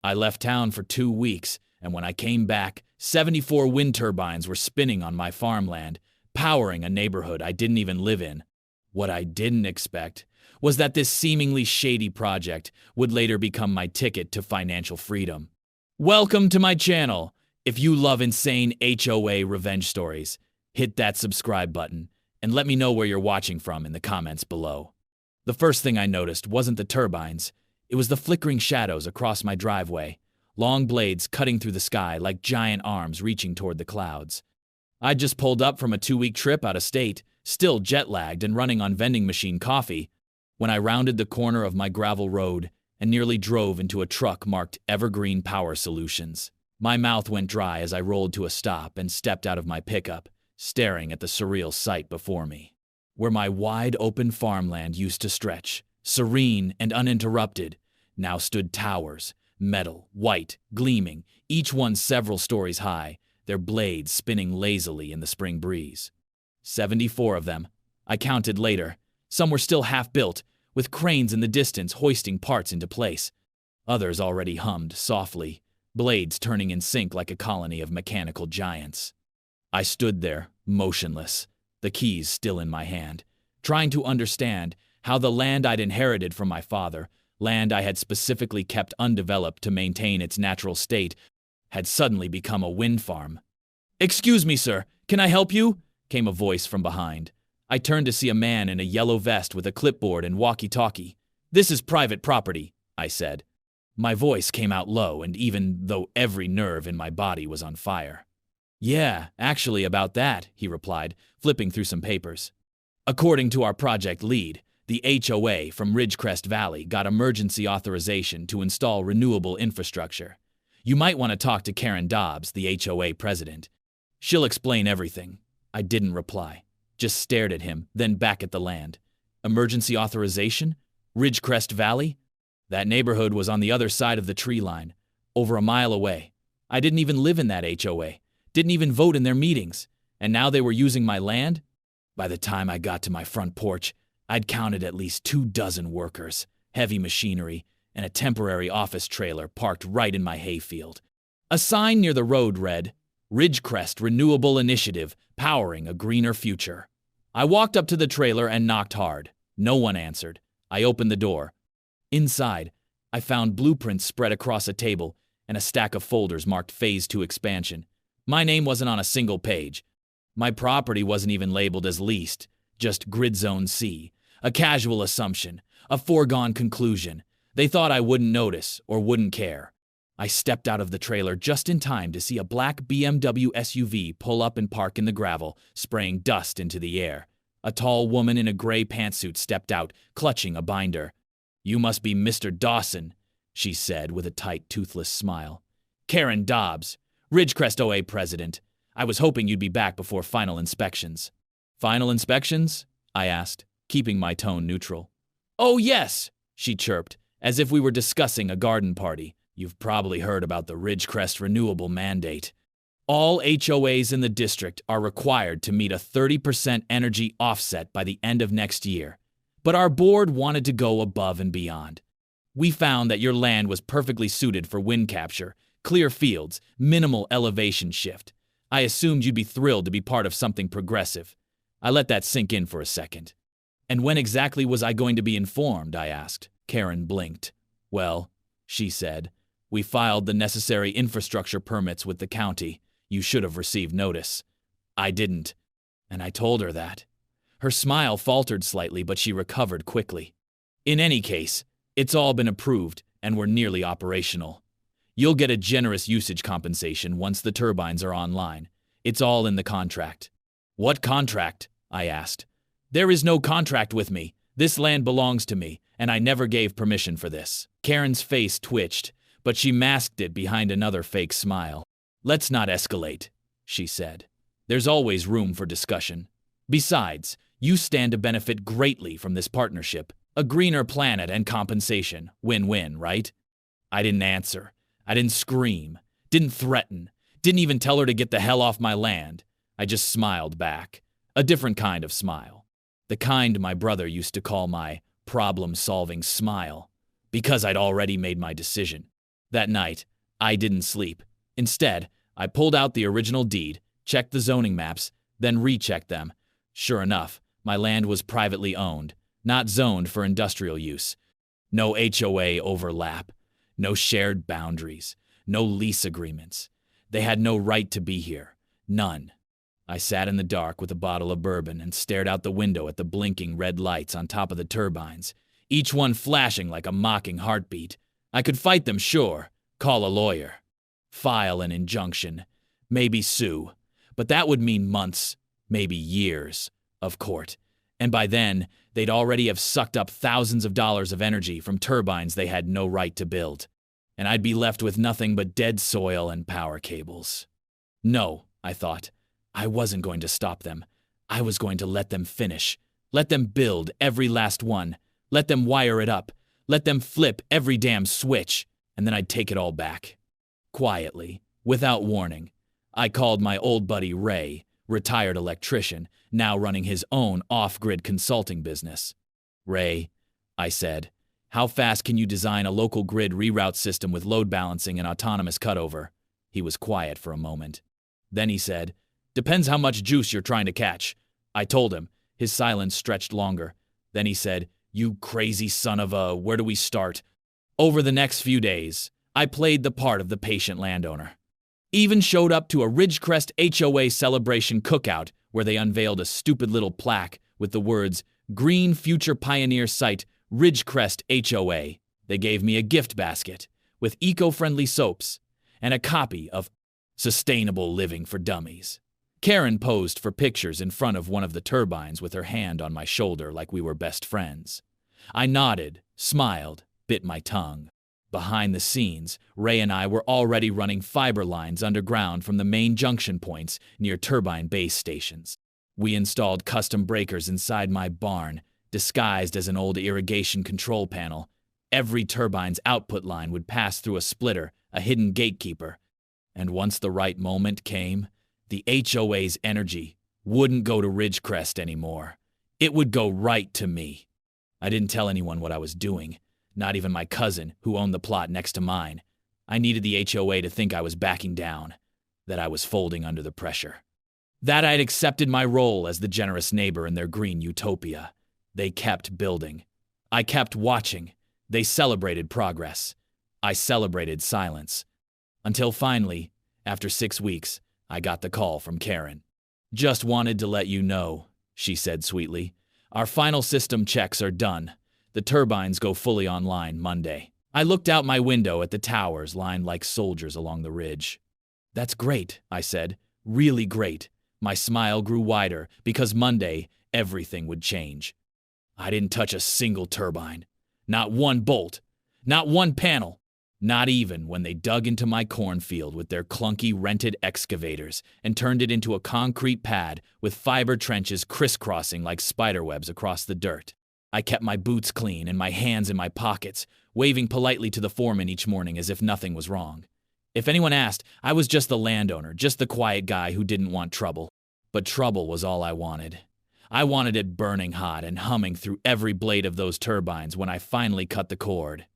I left town for 2 weeks, and when I came back, 74 wind turbines were spinning on my farmland, powering a neighborhood I didn't even live in. What I didn't expect was that this seemingly shady project would later become my ticket to financial freedom. Welcome to my channel. If you love insane HOA revenge stories, hit that subscribe button and let me know where you're watching from in the comments below. The first thing I noticed wasn't the turbines. It was the flickering shadows across my driveway, long blades cutting through the sky like giant arms reaching toward the clouds. I'd just pulled up from a 2-week trip out of state, still jet-lagged and running on vending machine coffee, when I rounded the corner of my gravel road and nearly drove into a truck marked Evergreen Power Solutions. My mouth went dry as I rolled to a stop and stepped out of my pickup, staring at the surreal sight before me. Where my wide-open farmland used to stretch, serene and uninterrupted, now stood towers, metal, white, gleaming, each one several stories high, their blades spinning lazily in the spring breeze. 74 of them. I counted later. Some were still half-built, with cranes in the distance hoisting parts into place. Others already hummed softly, blades turning in sync like a colony of mechanical giants. I stood there, motionless, the keys still in my hand, trying to understand how the land I'd inherited from my father, land I had specifically kept undeveloped to maintain its natural state, had suddenly become a wind farm. "Excuse me, sir, can I help you?" came a voice from behind. I turned to see a man in a yellow vest with a clipboard and walkie-talkie. "This is private property," I said. My voice came out low, and even though every nerve in my body was on fire. "Yeah, actually about that," he replied, flipping through some papers. "According to our project lead, the HOA from Ridgecrest Valley got emergency authorization to install renewable infrastructure. You might want to talk to Karen Dobbs, the HOA president. She'll explain everything." I didn't reply, just stared at him, then back at the land. Emergency authorization? Ridgecrest Valley? That neighborhood was on the other side of the tree line, over a mile away. I didn't even live in that HOA, didn't even vote in their meetings, and now they were using my land? By the time I got to my front porch, I'd counted at least 24 workers, heavy machinery, and a temporary office trailer parked right in my hayfield. A sign near the road read, "Ridgecrest Renewable Initiative, powering a greener future." I walked up to the trailer and knocked hard. No one answered. I opened the door. Inside, I found blueprints spread across a table and a stack of folders marked Phase 2 expansion. My name wasn't on a single page. My property wasn't even labeled as leased, just Grid Zone C. A casual assumption, a foregone conclusion. They thought I wouldn't notice or wouldn't care. I stepped out of the trailer just in time to see a black BMW SUV pull up and park in the gravel, spraying dust into the air. A tall woman in a gray pantsuit stepped out, clutching a binder. "You must be Mr. Dawson," she said with a tight, toothless smile. "Karen Dobbs, Ridgecrest OA president. I was hoping you'd be back before final inspections." "Final inspections?" I asked, keeping my tone neutral. "Oh yes," she chirped, as if we were discussing a garden party. "You've probably heard about the Ridgecrest Renewable Mandate. All HOAs in the district are required to meet a 30% energy offset by the end of next year. But our board wanted to go above and beyond. We found that your land was perfectly suited for wind capture, clear fields, minimal elevation shift. I assumed you'd be thrilled to be part of something progressive." I let that sink in for a second. "And when exactly was I going to be informed?" I asked. Karen blinked. "Well," she said, "we filed the necessary infrastructure permits with the county. You should have received notice." I didn't, and I told her that. Her smile faltered slightly, but she recovered quickly. "In any case, it's all been approved, and we're nearly operational. You'll get a generous usage compensation once the turbines are online. It's all in the contract." "What contract?" I asked. "There is no contract with me. This land belongs to me, and I never gave permission for this." Karen's face twitched, but she masked it behind another fake smile. "Let's not escalate," she said. "There's always room for discussion. Besides, you stand to benefit greatly from this partnership. A greener planet and compensation. Win-win, right?" I didn't answer. I didn't scream, didn't threaten, didn't even tell her to get the hell off my land. I just smiled back. A different kind of smile. The kind my brother used to call my problem-solving smile. Because I'd already made my decision. That night, I didn't sleep. Instead, I pulled out the original deed, checked the zoning maps, then rechecked them. Sure enough, my land was privately owned, not zoned for industrial use. No HOA overlap, no shared boundaries, no lease agreements. They had no right to be here. None. I sat in the dark with a bottle of bourbon and stared out the window at the blinking red lights on top of the turbines, each one flashing like a mocking heartbeat. I could fight them, sure, call a lawyer, file an injunction, maybe sue, but that would mean months, maybe years, of court. And by then, they'd already have sucked up thousands of dollars of energy from turbines they had no right to build. And I'd be left with nothing but dead soil and power cables. No, I thought. I wasn't going to stop them. I was going to let them finish. Let them build every last one. Let them wire it up. Let them flip every damn switch. And then I'd take it all back. Quietly, without warning, I called my old buddy Ray, retired electrician, now running his own off-grid consulting business. Ray, I said, how fast can you design a local grid reroute system with load balancing and autonomous cutover? He was quiet for a moment. Then he said, depends how much juice you're trying to catch. I told him. His silence stretched longer. Then he said, you crazy son of a, where do we start? Over the next few days, I played the part of the patient landowner. Even showed up to a Ridgecrest HOA celebration cookout where they unveiled a stupid little plaque with the words, Green Future Pioneer Site, Ridgecrest HOA. They gave me a gift basket with eco-friendly soaps and a copy of Sustainable Living for Dummies. Karen posed for pictures in front of one of the turbines with her hand on my shoulder like we were best friends. I nodded, smiled, bit my tongue. Behind the scenes, Ray and I were already running fiber lines underground from the main junction points near turbine base stations. We installed custom breakers inside my barn, disguised as an old irrigation control panel. Every turbine's output line would pass through a splitter, a hidden gatekeeper. And once the right moment came, the HOA's energy wouldn't go to Ridgecrest anymore. It would go right to me. I didn't tell anyone what I was doing, not even my cousin, who owned the plot next to mine. I needed the HOA to think I was backing down, that I was folding under the pressure. That I'd accepted my role as the generous neighbor in their green utopia. They kept building. I kept watching. They celebrated progress. I celebrated silence. Until finally, after 6 weeks, I got the call from Karen. Just wanted to let you know, she said sweetly. Our final system checks are done. The turbines go fully online Monday. I looked out my window at the towers lined like soldiers along the ridge. That's great, I said. Really great. My smile grew wider because Monday, everything would change. I didn't touch a single turbine. Not one bolt. Not one panel. Not even when they dug into my cornfield with their clunky rented excavators and turned it into a concrete pad with fiber trenches crisscrossing like spiderwebs across the dirt. I kept my boots clean and my hands in my pockets, waving politely to the foreman each morning as if nothing was wrong. If anyone asked, I was just the landowner, just the quiet guy who didn't want trouble. But trouble was all I wanted. I wanted it burning hot and humming through every blade of those turbines when I finally cut the cord.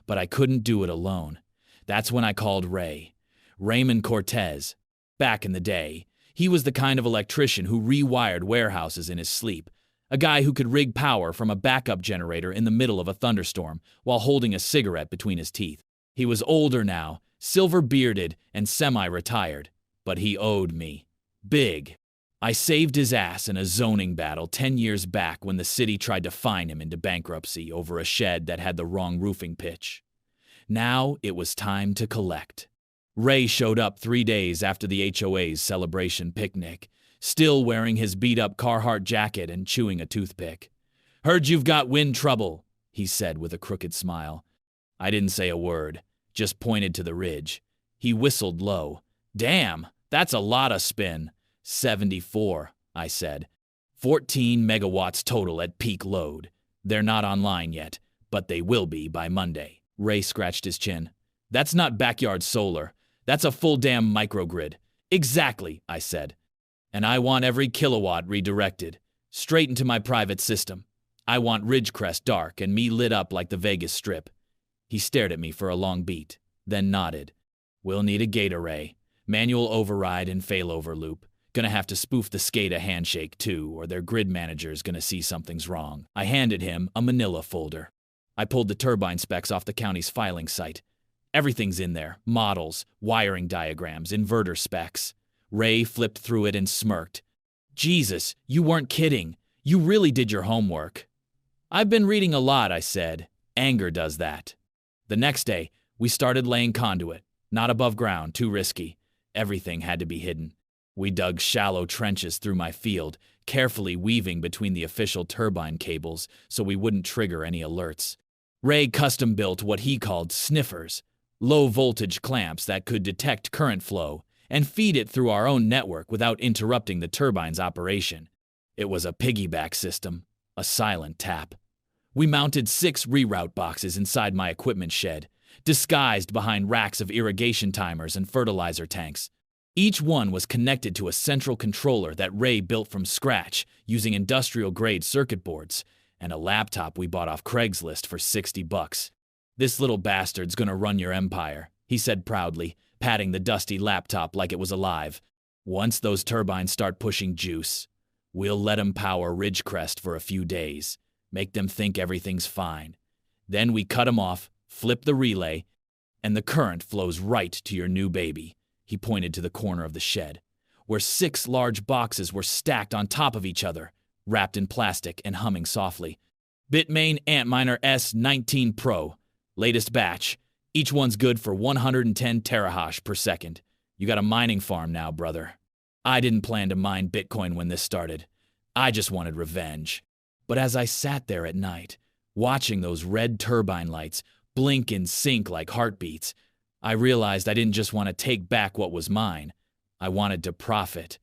But I couldn't do it alone. That's when I called Ray. Raymond Cortez. Back in the day, he was the kind of electrician who rewired warehouses in his sleep. A guy who could rig power from a backup generator in the middle of a thunderstorm while holding a cigarette between his teeth. He was older now, silver-bearded and semi-retired, but he owed me. Big. I saved his ass in a zoning battle 10 years back when the city tried to fine him into bankruptcy over a shed that had the wrong roofing pitch. Now it was time to collect. Ray showed up 3 days after the HOA's celebration picnic, still wearing his beat-up Carhartt jacket and chewing a toothpick. Heard you've got wind trouble, he said with a crooked smile. I didn't say a word, just pointed to the ridge. He whistled low. Damn, that's a lot of spin. 74, I said. 14 megawatts total at peak load. They're not online yet, but they will be by Monday. Ray scratched his chin. That's not backyard solar. That's a full damn microgrid. Exactly, I said. And I want every kilowatt redirected, straight into my private system. I want Ridgecrest dark and me lit up like the Vegas Strip. He stared at me for a long beat. then nodded. We'll need a gate array, manual override and failover loop. Gonna have to spoof the SCADA handshake too, or their grid manager's gonna see something's wrong. I handed him a manila folder. I pulled the turbine specs off the county's filing site. Everything's in there: models, wiring diagrams, inverter specs. Ray flipped through it and smirked. Jesus, you weren't kidding. You really did your homework. I've been reading a lot, I said. Anger does that. The next day, we started laying conduit. Not above ground, too risky. Everything had to be hidden. We dug shallow trenches through my field, carefully weaving between the official turbine cables so we wouldn't trigger any alerts. Ray custom-built what he called sniffers, low-voltage clamps that could detect current flow and feed it through our own network without interrupting the turbine's operation. It was a piggyback system, a silent tap. We mounted 6 reroute boxes inside my equipment shed, disguised behind racks of irrigation timers and fertilizer tanks. Each one was connected to a central controller that Ray built from scratch using industrial-grade circuit boards and a laptop we bought off Craigslist for $60. This little bastard's gonna run your empire, he said proudly, patting the dusty laptop like it was alive. Once those turbines start pushing juice, we'll let 'em power Ridgecrest for a few days, make them think everything's fine. Then we cut 'em off, flip the relay, and the current flows right to your new baby. He pointed to the corner of the shed, where 6 large boxes were stacked on top of each other, wrapped in plastic and humming softly. Bitmain Antminer S19 Pro, latest batch. Each one's good for 110 terahash per second. You got a mining farm now, brother. I didn't plan to mine Bitcoin when this started. I just wanted revenge. But as I sat there at night, watching those red turbine lights blink and sync like heartbeats, I realized I didn't just want to take back what was mine. I wanted to profit.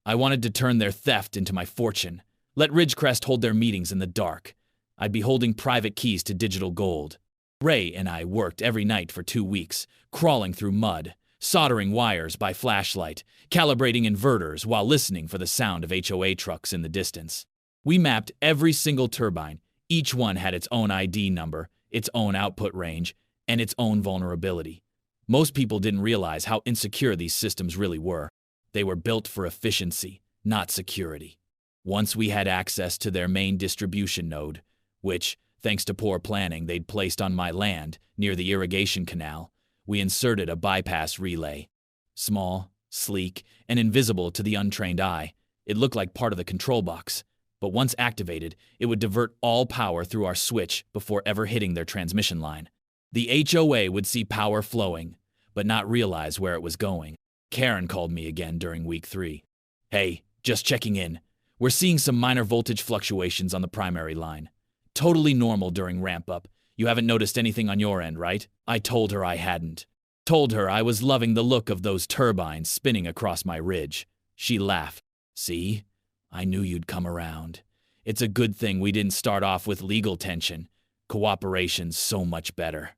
I wanted to turn their theft into my fortune. Let Ridgecrest hold their meetings in the dark. I'd be holding private keys to digital gold. Ray and I worked every night for 2 weeks, crawling through mud, soldering wires by flashlight, calibrating inverters while listening for the sound of HOA trucks in the distance. We mapped every single turbine. Each one had its own ID number, its own output range, and its own vulnerability. Most people didn't realize how insecure these systems really were. They were built for efficiency, not security. Once we had access to their main distribution node, which, thanks to poor planning, they'd placed on my land near the irrigation canal, we inserted a bypass relay. Small, sleek, and invisible to the untrained eye, it looked like part of the control box. But once activated, it would divert all power through our switch before ever hitting their transmission line. The HOA would see power flowing, but not realize where it was going. Karen called me again during week 3. Hey, just checking in. We're seeing some minor voltage fluctuations on the primary line. Totally normal during ramp-up. You haven't noticed anything on your end, right? I told her I hadn't. Told her I was loving the look of those turbines spinning across my ridge. She laughed. See? I knew you'd come around. It's a good thing we didn't start off with legal tension. Cooperation's so much better.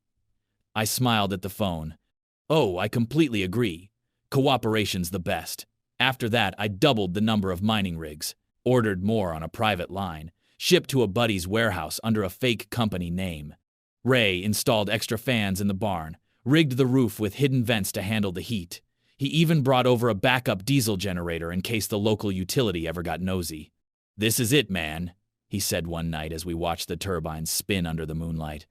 I smiled at the phone. Oh, I completely agree. Cooperation's the best. After that, I doubled the number of mining rigs, ordered more on a private line, shipped to a buddy's warehouse under a fake company name. Ray installed extra fans in the barn, rigged the roof with hidden vents to handle the heat. He even brought over a backup diesel generator in case the local utility ever got nosy. This is it, man, he said one night as we watched the turbines spin under the moonlight.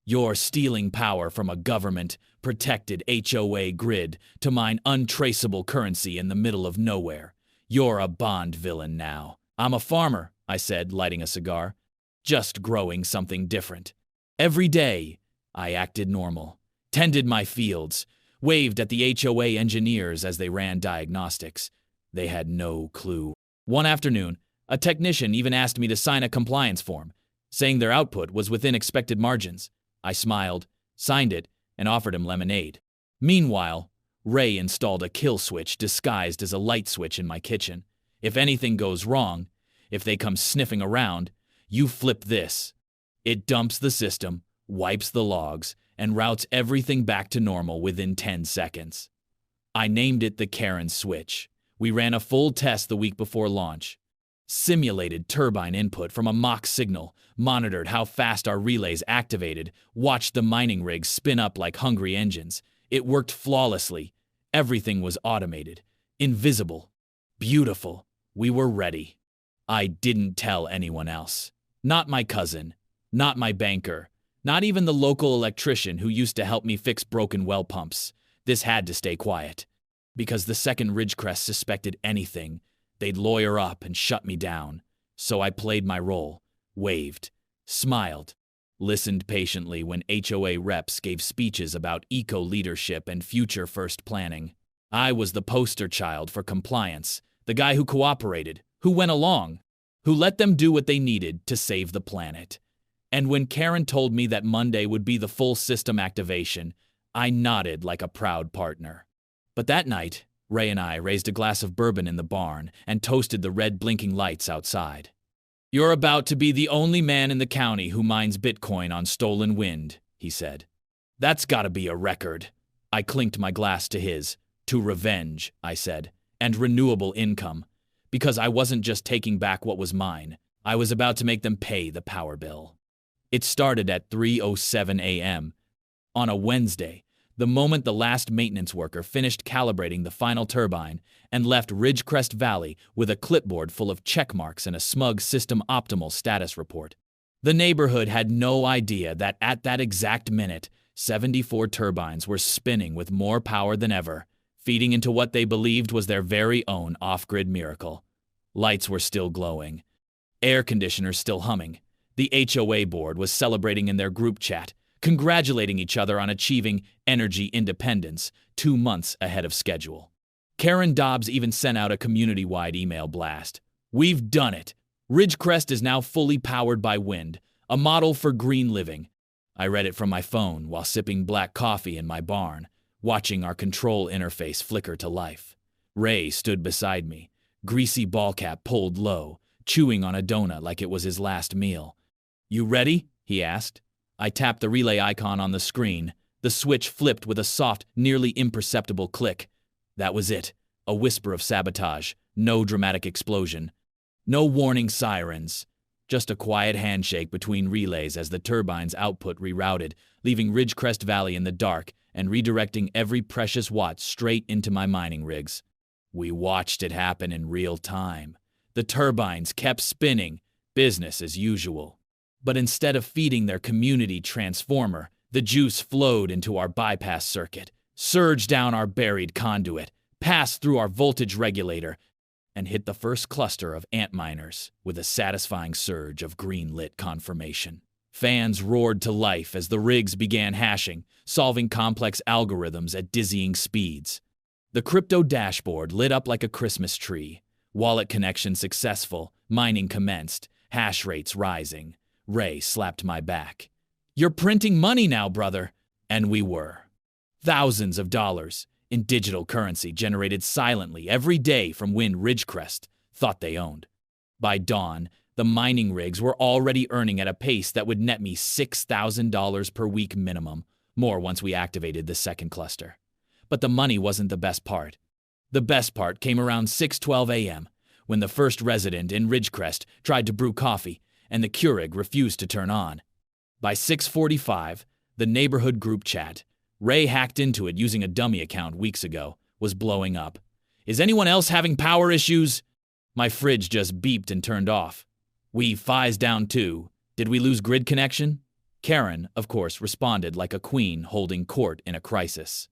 You're stealing power from a government-protected HOA grid to mine untraceable currency in the middle of nowhere. You're a Bond villain now. I'm a farmer, I said, lighting a cigar. Just growing something different. Every day, I acted normal, tended my fields, waved at the HOA engineers as they ran diagnostics. They had no clue. One afternoon, a technician even asked me to sign a compliance form, saying their output was within expected margins. I smiled, signed it, and offered him lemonade. Meanwhile, Ray installed a kill switch disguised as a light switch in my kitchen. If anything goes wrong, if they come sniffing around, you flip this. It dumps the system, wipes the logs, and routes everything back to normal within 10 seconds. I named it the Karen switch. We ran a full test the week before launch. Simulated turbine input from a mock signal, monitored how fast our relays activated, watched the mining rigs spin up like hungry engines. It worked flawlessly. Everything was automated, invisible, beautiful. We were ready. I didn't tell anyone else. Not my cousin, not my banker, not even the local electrician who used to help me fix broken well pumps. This had to stay quiet, because the second Ridgecrest suspected anything, they'd lawyer up and shut me down. So I played my role, waved, smiled, listened patiently when HOA reps gave speeches about eco-leadership and future-first planning. I was the poster child for compliance, the guy who cooperated, who went along, who let them do what they needed to save the planet. And when Karen told me that Monday would be the full system activation, I nodded like a proud partner. But that night, Ray and I raised a glass of bourbon in the barn and toasted the red blinking lights outside. "You're about to be the only man in the county who mines Bitcoin on stolen wind," he said. "That's gotta be a record." I clinked my glass to his. "To revenge," I said, "and renewable income. Because I wasn't just taking back what was mine. I was about to make them pay the power bill." It started at 3:07 a.m. on a Wednesday, the moment the last maintenance worker finished calibrating the final turbine and left Ridgecrest Valley with a clipboard full of check marks and a smug system optimal status report. The neighborhood had no idea that at that exact minute, 74 turbines were spinning with more power than ever, feeding into what they believed was their very own off-grid miracle. Lights were still glowing, air conditioners still humming. The HOA board was celebrating in their group chat, congratulating each other on achieving energy independence 2 months ahead of schedule. Karen Dobbs even sent out a community-wide email blast. "We've done it! Ridgecrest is now fully powered by wind, a model for green living." I read it from my phone while sipping black coffee in my barn, watching our control interface flicker to life. Ray stood beside me, greasy ball cap pulled low, chewing on a donut like it was his last meal. "You ready?" he asked. I tapped the relay icon on the screen. The switch flipped with a soft, nearly imperceptible click. That was it. A whisper of sabotage. No dramatic explosion. No warning sirens. Just a quiet handshake between relays as the turbine's output rerouted, leaving Ridgecrest Valley in the dark and redirecting every precious watt straight into my mining rigs. We watched it happen in real time. The turbines kept spinning, business as usual. But instead of feeding their community transformer, the juice flowed into our bypass circuit, surged down our buried conduit, passed through our voltage regulator, and hit the first cluster of ant miners with a satisfying surge of green-lit confirmation. Fans roared to life as the rigs began hashing, solving complex algorithms at dizzying speeds. The crypto dashboard lit up like a Christmas tree. Wallet connection successful, mining commenced, hash rates rising. Ray slapped my back. "You're printing money now, brother." And we were. Thousands of dollars in digital currency generated silently every day from wind Ridgecrest thought they owned. By dawn, the mining rigs were already earning at a pace that would net me $6,000 per week minimum, more once we activated the second cluster. But the money wasn't the best part. The best part came around 6:12 a.m., when the first resident in Ridgecrest tried to brew coffee, and the Keurig refused to turn on. By 6:45, the neighborhood group chat, Ray hacked into it using a dummy account weeks ago, was blowing up. "Is anyone else having power issues?" My fridge just beeped and turned off. "Wi-Fi's down too. Did we lose grid connection?" Karen, of course, responded like a queen holding court in a crisis.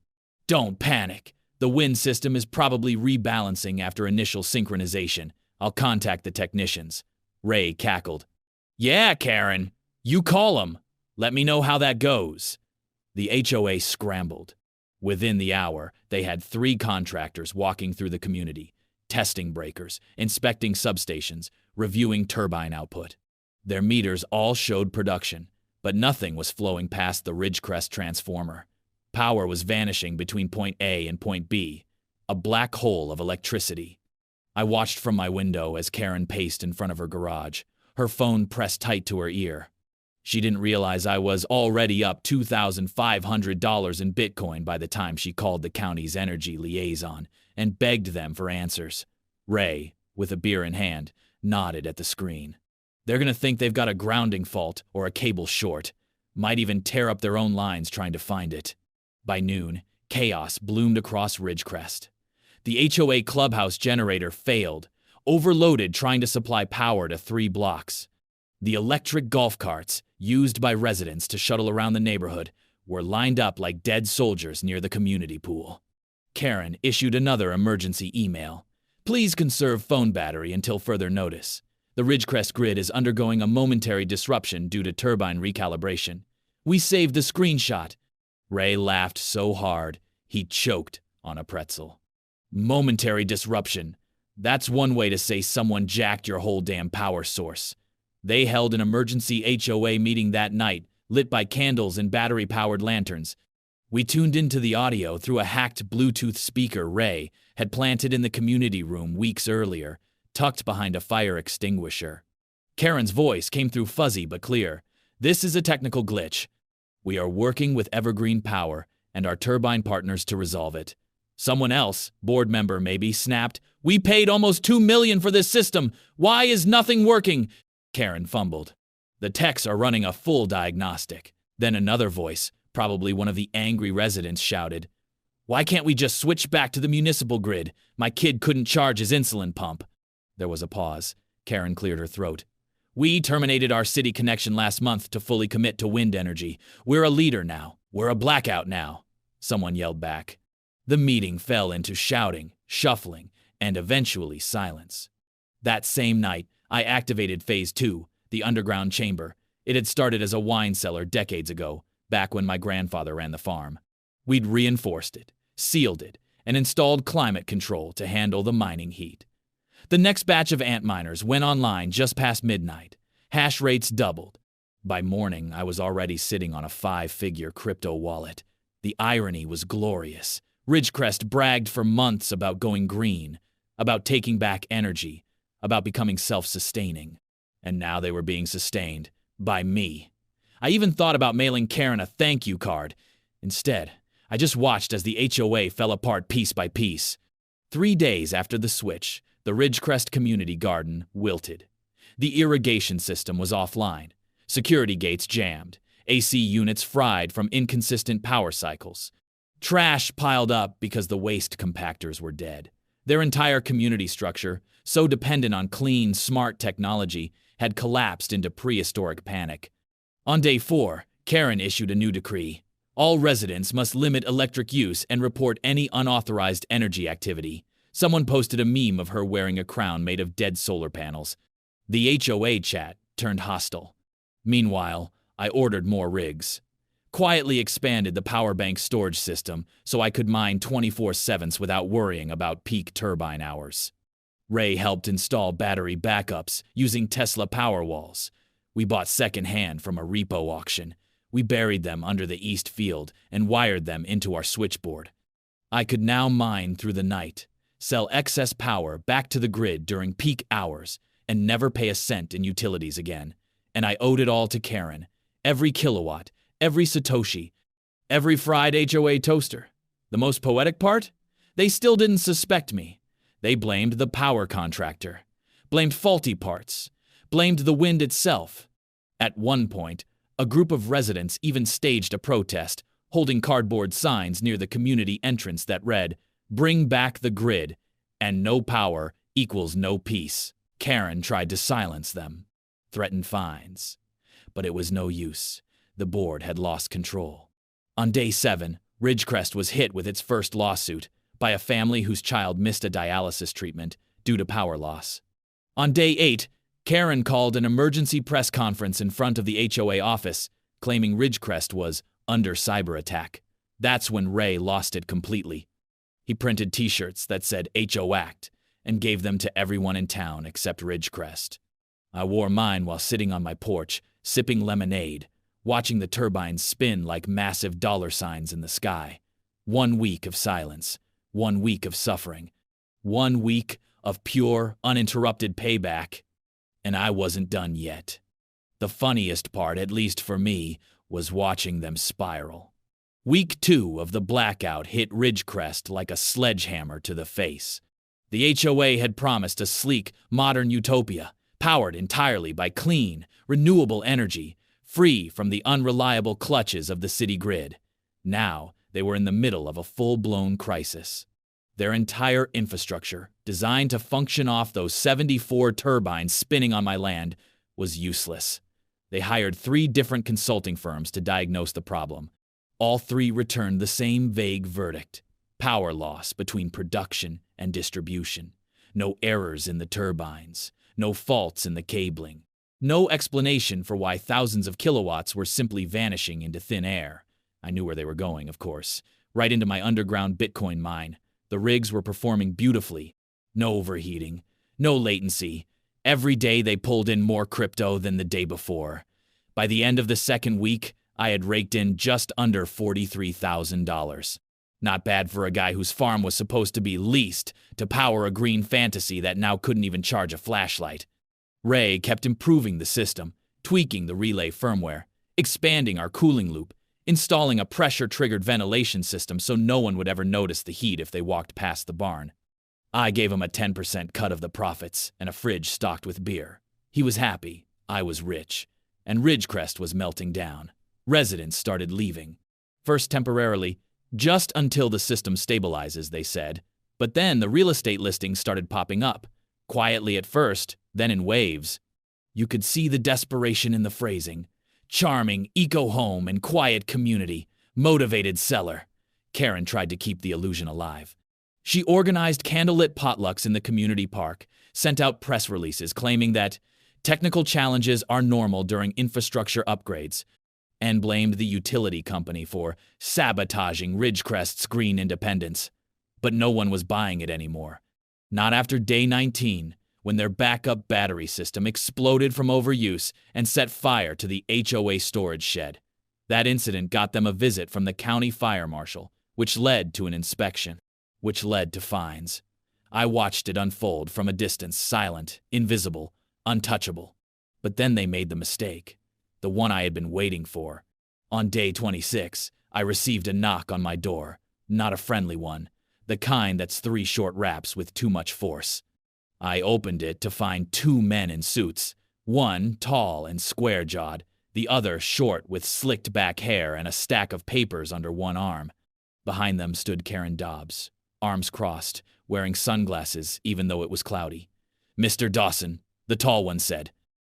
"Don't panic. The wind system is probably rebalancing after initial synchronization. I'll contact the technicians." Ray cackled. "Yeah, Karen. You call 'em. Let me know how that goes." The HOA scrambled. Within the hour, they had 3 contractors walking through the community, testing breakers, inspecting substations, reviewing turbine output. Their meters all showed production, but nothing was flowing past the Ridgecrest transformer. Power was vanishing between point A and point B, a black hole of electricity. I watched from my window as Karen paced in front of her garage, her phone pressed tight to her ear. She didn't realize I was already up $2,500 in Bitcoin by the time she called the county's energy liaison and begged them for answers. Ray, with a beer in hand, nodded at the screen. They're gonna think they've got a grounding fault or a cable short. Might even tear up their own lines trying to find it. By noon, chaos bloomed across Ridgecrest. The HOA clubhouse generator failed, overloaded trying to supply power to 3 blocks. The electric golf carts, used by residents to shuttle around the neighborhood, were lined up like dead soldiers near the community pool. Karen issued another emergency email. Please conserve phone battery until further notice. The Ridgecrest grid is undergoing a momentary disruption due to turbine recalibration. We saved the screenshot. Ray laughed so hard, he choked on a pretzel. Momentary disruption. That's one way to say someone jacked your whole damn power source. They held an emergency HOA meeting that night, lit by candles and battery-powered lanterns. We tuned into the audio through a hacked Bluetooth speaker Ray had planted in the community room weeks earlier, tucked behind a fire extinguisher. Karen's voice came through fuzzy but clear. This is a technical glitch. We are working with Evergreen Power and our turbine partners to resolve it. Someone else, board member maybe, snapped, We paid almost $2 million for this system. Why is nothing working? Karen fumbled. The techs are running a full diagnostic. Then another voice, probably one of the angry residents, shouted, Why can't we just switch back to the municipal grid? My kid couldn't charge his insulin pump. There was a pause. Karen cleared her throat. We terminated our city connection last month to fully commit to wind energy. We're a leader now. We're a blackout now. Someone yelled back. The meeting fell into shouting, shuffling, and eventually silence. That same night, I activated Phase 2, the underground chamber. It had started as a wine cellar decades ago, back when my grandfather ran the farm. We'd reinforced it, sealed it, and installed climate control to handle the mining heat. The next batch of ant miners went online just past midnight. Hash rates doubled. By morning, I was already sitting on a 5-figure crypto wallet. The irony was glorious. Ridgecrest bragged for months about going green, about taking back energy, about becoming self-sustaining. And now they were being sustained by me. I even thought about mailing Karen a thank you card. Instead, I just watched as the HOA fell apart piece by piece. 3 days after the switch, the Ridgecrest community garden wilted. The irrigation system was offline. Security gates jammed. AC units fried from inconsistent power cycles. Trash piled up because the waste compactors were dead. Their entire community structure, so dependent on clean, smart technology, had collapsed into prehistoric panic. On day 4, Karen issued a new decree. All residents must limit electric use and report any unauthorized energy activity. Someone posted a meme of her wearing a crown made of dead solar panels. The HOA chat turned hostile. Meanwhile, I ordered more rigs. Quietly expanded the power bank storage system so I could mine 24/7 without worrying about peak turbine hours. Ray helped install battery backups using Tesla Powerwalls. We bought secondhand from a repo auction. We buried them under the east field and wired them into our switchboard. I could now mine through the night, sell excess power back to the grid during peak hours, and never pay a cent in utilities again. And I owed it all to Karen. Every kilowatt, every Satoshi, every fried HOA toaster. The most poetic part? They still didn't suspect me. They blamed the power contractor, blamed faulty parts, blamed the wind itself. At one point, a group of residents even staged a protest, holding cardboard signs near the community entrance that read, Bring back the grid, and no power equals no peace. Karen tried to silence them, threatened fines. But it was no use. The board had lost control. On day 7, Ridgecrest was hit with its first lawsuit by a family whose child missed a dialysis treatment due to power loss. On day 8, Karen called an emergency press conference in front of the HOA office, claiming Ridgecrest was under cyber attack. That's when Ray lost it completely. He printed t-shirts that said HOACT and gave them to everyone in town except Ridgecrest. I wore mine while sitting on my porch, sipping lemonade, watching the turbines spin like massive dollar signs in the sky. 1 week of silence, 1 week of suffering, 1 week of pure, uninterrupted payback. And I wasn't done yet. The funniest part, at least for me, was watching them spiral. Week 2 of the blackout hit Ridgecrest like a sledgehammer to the face. The HOA had promised a sleek, modern utopia, powered entirely by clean, renewable energy, free from the unreliable clutches of the city grid. Now, they were in the middle of a full-blown crisis. Their entire infrastructure, designed to function off those 74 turbines spinning on my land, was useless. They hired 3 different consulting firms to diagnose the problem. All 3 returned the same vague verdict: power loss between production and distribution. No errors in the turbines. No faults in the cabling. No explanation for why thousands of kilowatts were simply vanishing into thin air. I knew where they were going, of course. Right into my underground Bitcoin mine. The rigs were performing beautifully. No overheating. No latency. Every day they pulled in more crypto than the day before. By the end of the second week, I had raked in just under $43,000. Not bad for a guy whose farm was supposed to be leased to power a green fantasy that now couldn't even charge a flashlight. Ray kept improving the system, tweaking the relay firmware, expanding our cooling loop, installing a pressure-triggered ventilation system so no one would ever notice the heat if they walked past the barn. I gave him a 10% cut of the profits and a fridge stocked with beer. He was happy, I was rich, and Ridgecrest was melting down. Residents started leaving. First temporarily, just until the system stabilizes, they said. But then the real estate listings started popping up, quietly at first, then in waves. You could see the desperation in the phrasing. Charming, eco-home and quiet community. Motivated seller. Karen tried to keep the illusion alive. She organized candlelit potlucks in the community park, sent out press releases claiming that technical challenges are normal during infrastructure upgrades, and blamed the utility company for sabotaging Ridgecrest's green independence. But no one was buying it anymore. Not after day 19, when their backup battery system exploded from overuse and set fire to the HOA storage shed. That incident got them a visit from the county fire marshal, which led to an inspection, which led to fines. I watched it unfold from a distance, silent, invisible, untouchable. But then they made the mistake, the one I had been waiting for. On day 26, I received a knock on my door, not a friendly one, the kind that's 3 short raps with too much force. I opened it to find 2 men in suits, one tall and square-jawed, the other short with slicked-back hair and a stack of papers under one arm. Behind them stood Karen Dobbs, arms crossed, wearing sunglasses even though it was cloudy. "Mr. Dawson," the tall one said,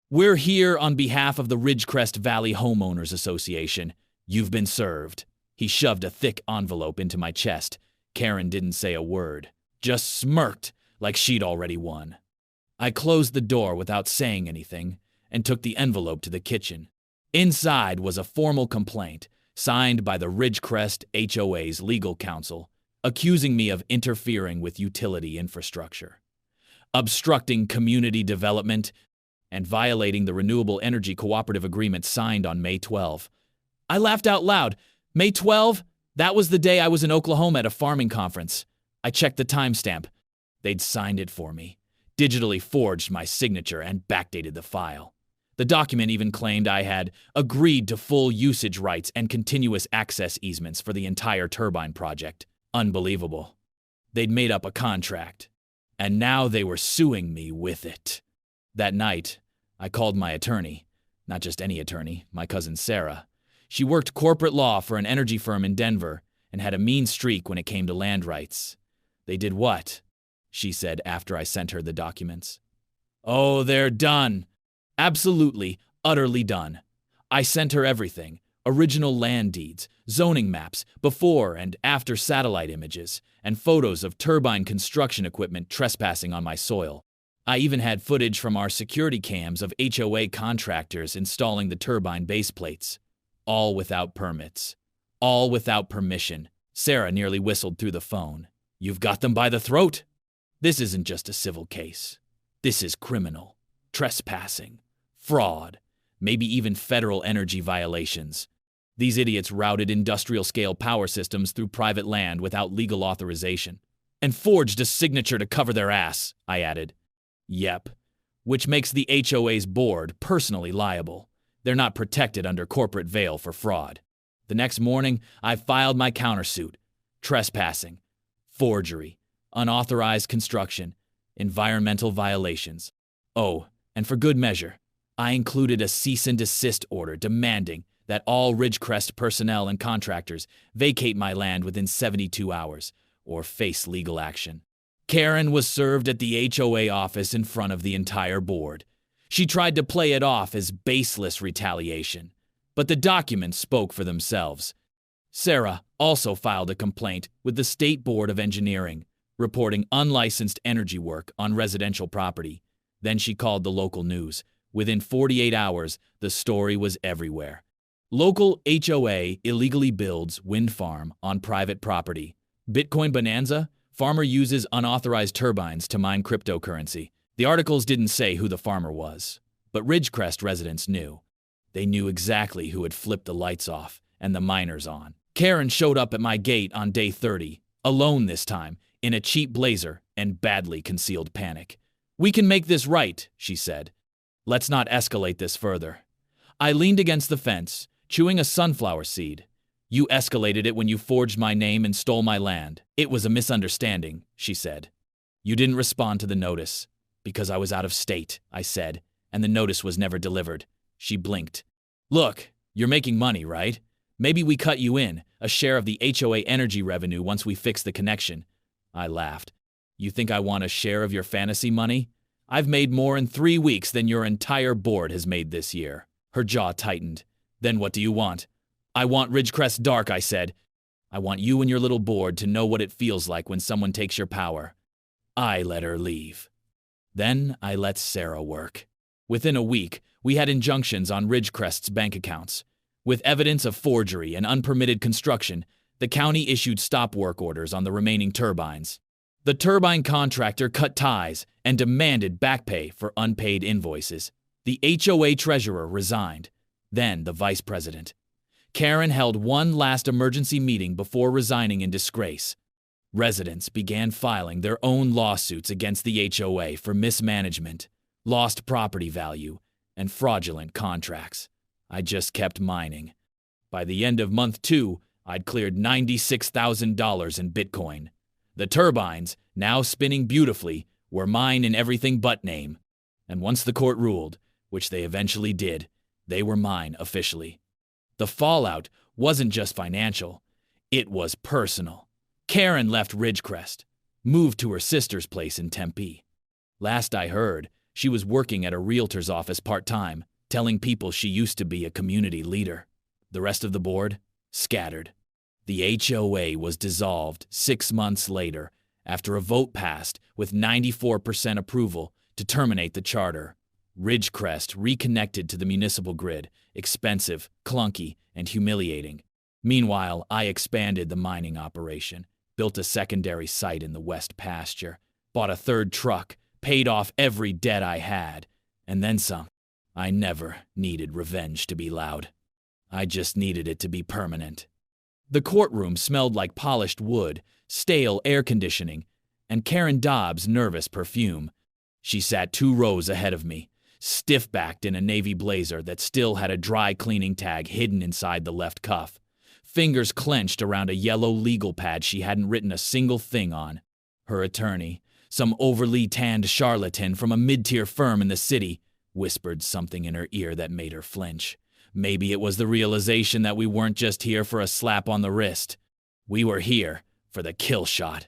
"we're here on behalf of the Ridgecrest Valley Homeowners Association. You've been served." He shoved a thick envelope into my chest. Karen didn't say a word, just smirked like she'd already won. I closed the door without saying anything and took the envelope to the kitchen. Inside was a formal complaint signed by the Ridgecrest HOA's legal counsel, accusing me of interfering with utility infrastructure, obstructing community development, and violating the Renewable Energy Cooperative Agreement signed on May 12. I laughed out loud. May 12? That was the day I was in Oklahoma at a farming conference. I checked the timestamp. They'd signed it for me, digitally forged my signature, and backdated the file. The document even claimed I had agreed to full usage rights and continuous access easements for the entire turbine project. Unbelievable. They'd made up a contract, and now they were suing me with it. That night, I called my attorney. Not just any attorney, my cousin Sarah. She worked corporate law for an energy firm in Denver and had a mean streak when it came to land rights. "They did what?" she said after I sent her the documents. "Oh, they're done. Absolutely, utterly done." I sent her everything: original land deeds, zoning maps, before and after satellite images, and photos of turbine construction equipment trespassing on my soil. I even had footage from our security cams of HOA contractors installing the turbine base plates. All without permits. All without permission. Sarah nearly whistled through the phone. "You've got them by the throat." This isn't just a civil case. This is criminal, trespassing, fraud, maybe even federal energy violations. These idiots routed industrial-scale power systems through private land without legal authorization. "And forged a signature to cover their ass," I added. "Yep. Which makes the HOA's board personally liable. They're not protected under corporate veil for fraud." The next morning, I filed my countersuit. Trespassing, forgery, unauthorized construction, environmental violations. Oh, and for good measure, I included a cease and desist order demanding that all Ridgecrest personnel and contractors vacate my land within 72 hours or face legal action. Karen was served at the HOA office in front of the entire board. She tried to play it off as baseless retaliation, but the documents spoke for themselves. Sarah also filed a complaint with the State Board of Engineering, reporting unlicensed energy work on residential property. Then she called the local news. Within 48 hours, the story was everywhere. Local HOA illegally builds wind farm on private property. Bitcoin bonanza? Farmer uses unauthorized turbines to mine cryptocurrency. The articles didn't say who the farmer was, but Ridgecrest residents knew. They knew exactly who had flipped the lights off and the miners on. Karen showed up at my gate on day 30, alone this time, in a cheap blazer and badly concealed panic. "We can make this right," she said. "Let's not escalate this further." I leaned against the fence, chewing a sunflower seed. "You escalated it when you forged my name and stole my land. It was a misunderstanding," she said. "You didn't respond to the notice." "Because I was out of state," I said, "and the notice was never delivered." She blinked. "Look, you're making money, right? Maybe we cut you in, a share of the HOA energy revenue once we fix the connection." I laughed. "You think I want a share of your fantasy money? I've made more in 3 weeks than your entire board has made this year." Her jaw tightened. "Then what do you want?" "I want Ridgecrest dark," I said. "I want you and your little board to know what it feels like when someone takes your power." I let her leave. Then I let Sarah work. Within a week, we had injunctions on Ridgecrest's bank accounts. With evidence of forgery and unpermitted construction, the county issued stop work orders on the remaining turbines. The turbine contractor cut ties and demanded back pay for unpaid invoices. The HOA treasurer resigned, then the vice president. Karen held one last emergency meeting before resigning in disgrace. Residents began filing their own lawsuits against the HOA for mismanagement, lost property value, and fraudulent contracts. I just kept mining. By the end of month 2, I'd cleared $96,000 in Bitcoin. The turbines, now spinning beautifully, were mine in everything but name. And once the court ruled, which they eventually did, they were mine officially. The fallout wasn't just financial, it was personal. Karen left Ridgecrest, moved to her sister's place in Tempe. Last I heard, she was working at a realtor's office part-time, telling people she used to be a community leader. The rest of the board? Scattered. The HOA was dissolved 6 months later after a vote passed with 94% approval to terminate the charter. Ridgecrest reconnected to the municipal grid, expensive, clunky, and humiliating. Meanwhile, I expanded the mining operation, built a secondary site in the West Pasture, bought a 3rd truck, paid off every debt I had, and then some. I never needed revenge to be loud. I just needed it to be permanent. The courtroom smelled like polished wood, stale air conditioning, and Karen Dobbs' nervous perfume. She sat 2 rows ahead of me, stiff-backed in a navy blazer that still had a dry cleaning tag hidden inside the left cuff. Fingers clenched around a yellow legal pad she hadn't written a single thing on. Her attorney, some overly tanned charlatan from a mid-tier firm in the city, whispered something in her ear that made her flinch. Maybe it was the realization that we weren't just here for a slap on the wrist. We were here for the kill shot.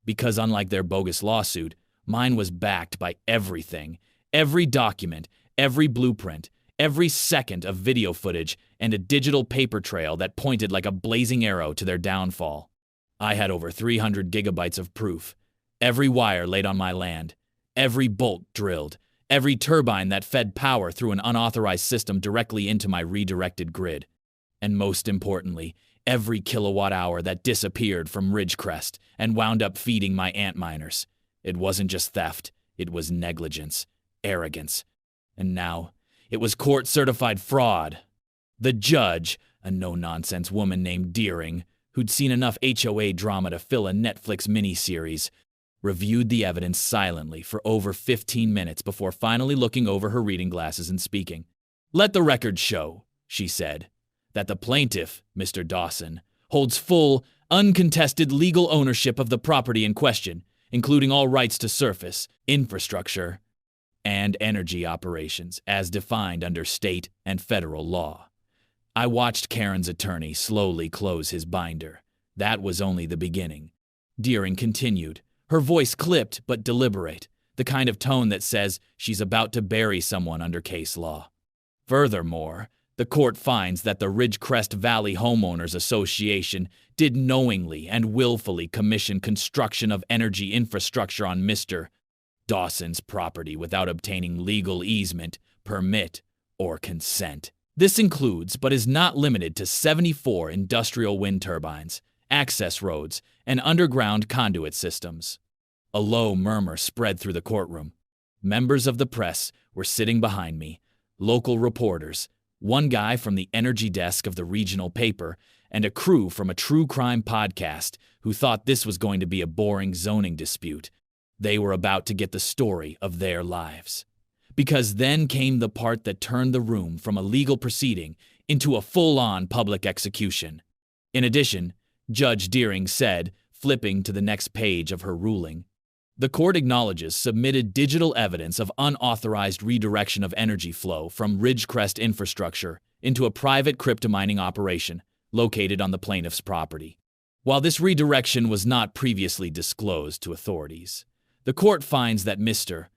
Because unlike their bogus lawsuit, mine was backed by everything, every document, every blueprint, every second of video footage, and a digital paper trail that pointed like a blazing arrow to their downfall. I had over 300 gigabytes of proof. Every wire laid on my land, every bolt drilled, every turbine that fed power through an unauthorized system directly into my redirected grid. And most importantly, every kilowatt hour that disappeared from Ridgecrest and wound up feeding my ant miners. It wasn't just theft, it was negligence, arrogance. And now, it was court-certified fraud. The judge, a no-nonsense woman named Deering, who'd seen enough HOA drama to fill a Netflix miniseries, reviewed the evidence silently for over 15 minutes before finally looking over her reading glasses and speaking. "Let the record show," she said, "that the plaintiff, Mr. Dawson, holds full, uncontested legal ownership of the property in question, including all rights to surface, infrastructure, and energy operations as defined under state and federal law. I watched Karen's attorney slowly close his binder. That was only the beginning. Deering continued, her voice clipped but deliberate, the kind of tone that says she's about to bury someone under case law. Furthermore, the court finds that the Ridgecrest Valley Homeowners Association did knowingly and willfully commission construction of energy infrastructure on Mr. Dawson's property without obtaining legal easement, permit, or consent. This includes, but is not limited to, 74 industrial wind turbines, access roads, and underground conduit systems. A low murmur spread through the courtroom. Members of the press were sitting behind me, local reporters, one guy from the energy desk of the regional paper, and a crew from a true crime podcast who thought this was going to be a boring zoning dispute. They were about to get the story of their lives. Because then came the part that turned the room from a legal proceeding into a full-on public execution. In addition, Judge Deering said, flipping to the next page of her ruling, the court acknowledges submitted digital evidence of unauthorized redirection of energy flow from Ridgecrest infrastructure into a private cryptomining operation located on the plaintiff's property. While this redirection was not previously disclosed to authorities, the court finds that Mr.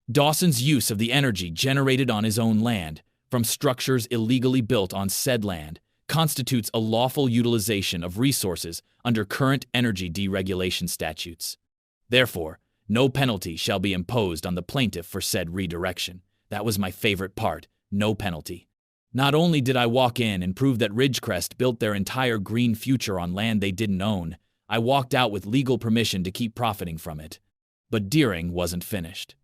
Dawson's use of the energy generated on his own land from structures illegally built on said land constitutes a lawful utilization of resources under current energy deregulation statutes. Therefore, no penalty shall be imposed on the plaintiff for said redirection. That was my favorite part, no penalty. Not only did I walk in and prove that Ridgecrest built their entire green future on land they didn't own, I walked out with legal permission to keep profiting from it. But Deering wasn't finished.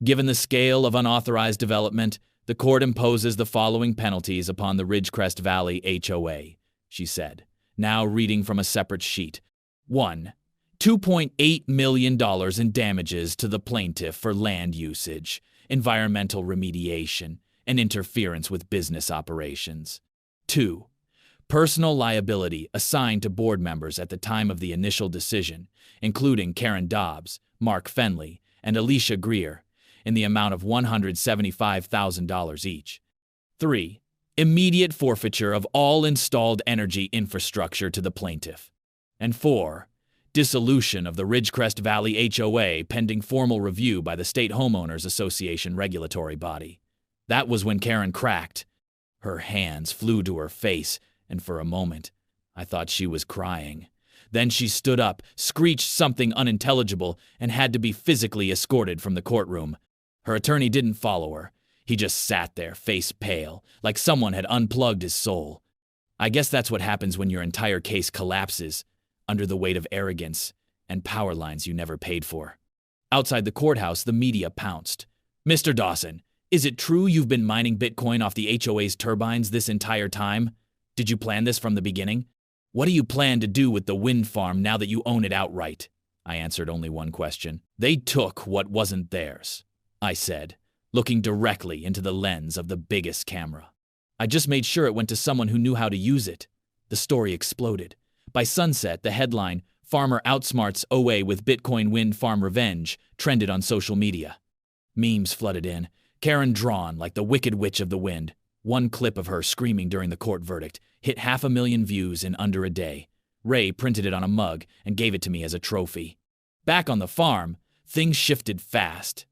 Given the scale of unauthorized development, the court imposes the following penalties upon the Ridgecrest Valley HOA, she said, now reading from a separate sheet. 1. $2.8 million in damages to the plaintiff for land usage, environmental remediation, and interference with business operations. 2. Personal liability assigned to board members at the time of the initial decision, including Karen Dobbs, Mark Fenley, and Alicia Greer, in the amount of $175,000 each. 3. Immediate forfeiture of all installed energy infrastructure to the plaintiff. And 4. Dissolution of the Ridgecrest Valley HOA pending formal review by the State Homeowners Association regulatory body. That was when Karen cracked. Her hands flew to her face, and for a moment, I thought she was crying. Then she stood up, screeched something unintelligible, and had to be physically escorted from the courtroom. Her attorney didn't follow her. He just sat there, face pale, like someone had unplugged his soul. I guess that's what happens when your entire case collapses under the weight of arrogance and power lines you never paid for. Outside the courthouse, the media pounced. Mr. Dawson, is it true you've been mining Bitcoin off the HOA's turbines this entire time? Did you plan this from the beginning? What do you plan to do with the wind farm now that you own it outright? I answered only one question. They took what wasn't theirs, I said, looking directly into the lens of the biggest camera. I just made sure it went to someone who knew how to use it. The story exploded. By sunset, the headline, Farmer Outsmarts OA with Bitcoin Wind Farm Revenge, trended on social media. Memes flooded in, Karen drawn like the Wicked Witch of the Wind. One clip of her screaming during the court verdict hit 500,000 views in under a day. Ray printed it on a mug and gave it to me as a trophy. Back on the farm, things shifted fast.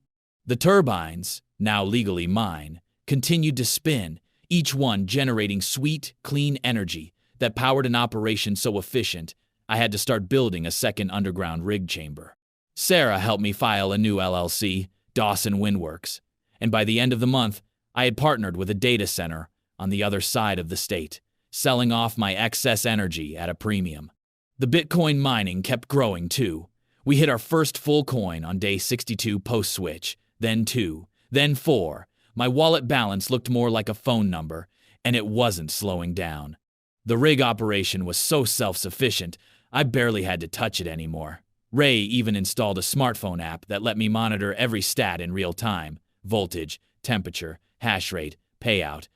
The turbines, now legally mine, continued to spin, each one generating sweet, clean energy that powered an operation so efficient, I had to start building a second underground rig chamber. Sarah helped me file a new LLC, Dawson Windworks, and by the end of the month, I had partnered with a data center on the other side of the state, selling off my excess energy at a premium. The Bitcoin mining kept growing too. We hit our first full coin on day 62 post-switch, then 2, then 4. My wallet balance looked more like a phone number, and it wasn't slowing down. The rig operation was so self-sufficient, I barely had to touch it anymore. Ray even installed a smartphone app that let me monitor every stat in real time: voltage, temperature, hash rate, payout.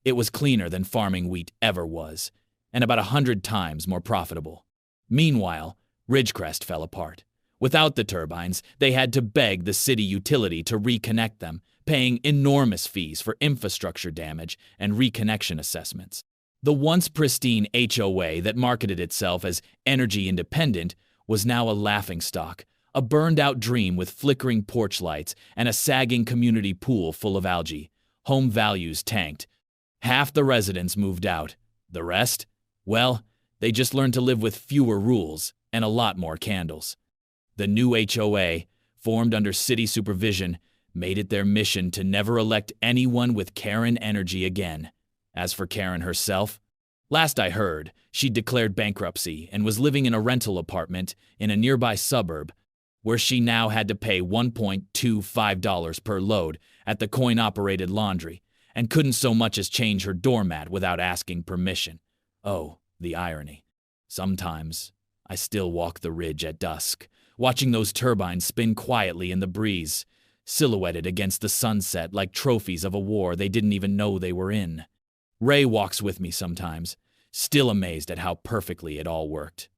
It was cleaner than farming wheat ever was, and about 100 times more profitable. Meanwhile, Ridgecrest fell apart. Without the turbines, they had to beg the city utility to reconnect them, paying enormous fees for infrastructure damage and reconnection assessments. The once pristine HOA that marketed itself as energy independent was now a laughingstock, a burned-out dream with flickering porch lights and a sagging community pool full of algae. Home values tanked. Half the residents moved out. The rest? Well, they just learned to live with fewer rules and a lot more candles. The new HOA, formed under city supervision, made it their mission to never elect anyone with Karen energy again. As for Karen herself, last I heard, she'd declared bankruptcy and was living in a rental apartment in a nearby suburb, where she now had to pay $1.25 per load at the coin-operated laundry, and couldn't so much as change her doormat without asking permission. Oh, the irony. Sometimes, I still walk the ridge at dusk, watching those turbines spin quietly in the breeze, silhouetted against the sunset like trophies of a war they didn't even know they were in. Ray walks with me sometimes, still amazed at how perfectly it all worked.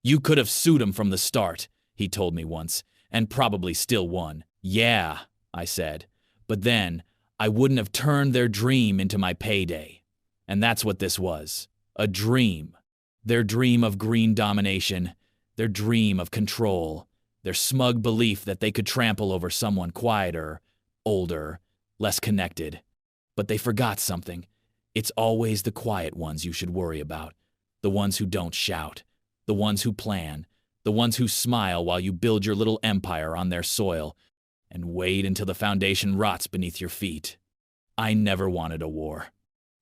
"You could have sued him from the start," he told me once, "and probably still won." "Yeah," I said, "but then I wouldn't have turned their dream into my payday." And that's what this was, a dream. Their dream of green domination, their dream of control, their smug belief that they could trample over someone quieter, older, less connected. But they forgot something. It's always the quiet ones you should worry about, the ones who don't shout, the ones who plan, the ones who smile while you build your little empire on their soil, and wait until the foundation rots beneath your feet. I never wanted a war.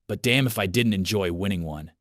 But damn if I didn't enjoy winning one.